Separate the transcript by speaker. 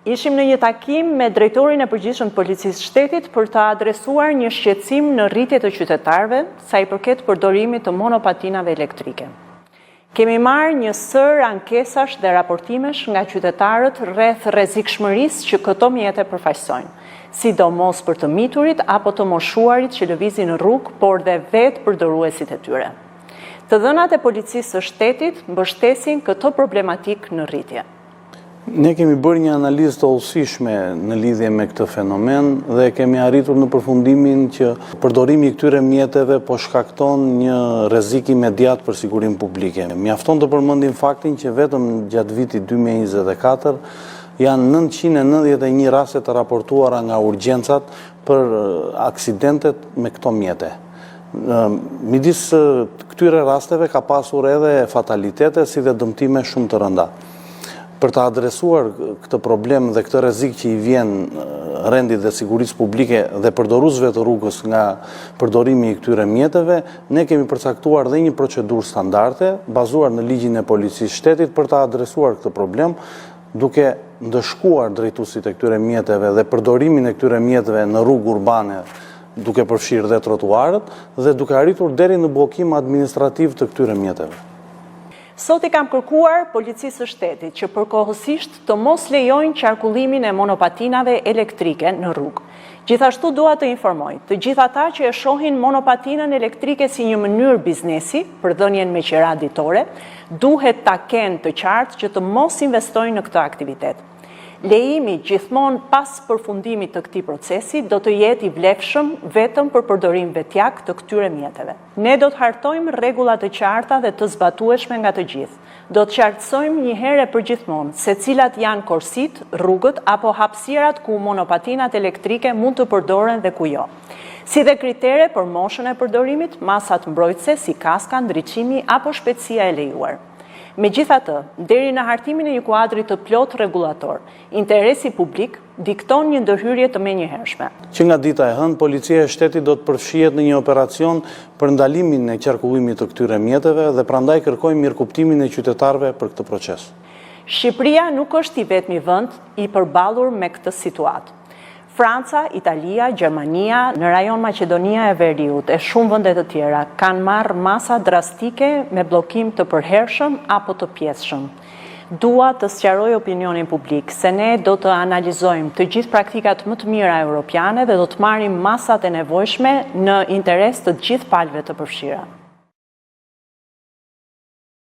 Speaker 1: Ishim në një takim me drejtorin e përgjithshëm të Policisë së Shtetit për të adresuar një shqetësim në rritje të qytetarëve sa i përket përdorimit të monopatinave elektrike. Kemi marrë një sër ankesash dhe raportimesh nga qytetarët rreth rrezikshmërisë që këto mjete përfaqësojnë, sidomos për të miturit apo të moshuarit që lëvizin në rrugë, por dhe vetë përdoruesit e tyre. Të dhënat e Policisë së Shtetit mbështesin këtë problematik në rritje.
Speaker 2: Ne kemi bërë një analizë të hollësishme në lidhje me këtë fenomen dhe kemi arritur në përfundimin që përdorimi i këtyre mjeteve po shkakton një rrezik imediat për sigurinë publike. Mjafton të përmendim faktin që vetëm gjatë vitit 2024 janë 991 raste të raportuara nga urgjencat për aksidentet me këto mjete. Midis këtyre rasteve ka pasur edhe fatalitete si dhe dëmtime shumë të rënda. Për të adresuar këtë problem dhe këtë rrezik që i vjen rendit dhe sigurisë publike dhe përdoruesve të rrugës nga përdorimi i këtyre mjeteve, ne kemi përcaktuar dhe një procedurë standarde bazuar në ligjin e Policisë së Shtetit për të adresuar këtë problem, duke ndëshkuar drejtuesit e këtyre mjeteve dhe përdorimin e këtyre mjeteve në rrugë urbane, duke përfshirë dhe trotuarët dhe duke arritur deri në bllokim administrativ të këtyre mjeteve.
Speaker 1: Sot i kam kërkuar Policisë së Shtetit që përkohësisht të mos lejojnë qarkullimin e monopatinave elektrike në rrugë. Gjithashtu dua të informoj të gjithë ata që e shohin monopatinën elektrike si një mënyrë biznesi për dhënien me qira ditore, duhet ta kenë të qartë që të mos investojnë në këtë aktivitet. Lejimi gjithmonë pas përfundimit të këtij procesi do të jetë i vlefshëm vetëm për përdorim vetjak të këtyre mjeteve. Ne do të hartojmë rregulla të qarta dhe të zbatueshme nga të gjithë. Do të qartësojmë një herë për gjithmonë se cilat janë korsit, rrugët apo hapësirat ku monopatinat elektrike mund të përdoren dhe ku jo. Si dhe kritere për moshën e përdorimit, masat mbrojtëse si kaska, ndriçimi apo shpejtësia e lejuar. Megjithatë, deri në hartimin e një kuadri të plot rregullator, interesi publik dikton një ndërhyrje të menjëhershme.
Speaker 2: Që nga dita e hënë, Policia e Shtetit do të përfshihet në një operacion për ndalimin e qarkullimit të këtyre mjeteve dhe prandaj kërkojmë mirëkuptimin e qytetarëve për këtë proces.
Speaker 1: Shqipëria nuk është i vetmi vend i përballur me këtë situatë. Franca, Italia, Gjermania, në rajon Maqedonia e Veriut e shumë vende të tjera kanë marrë masa drastike me bllokim të përhershëm apo të pjesshëm. Dua të sqaroj opinionin publik se ne do të analizojmë të gjithë praktikat më të mira europiane dhe do të marrim masat e nevojshme në interes të gjithë palëve të përfshira.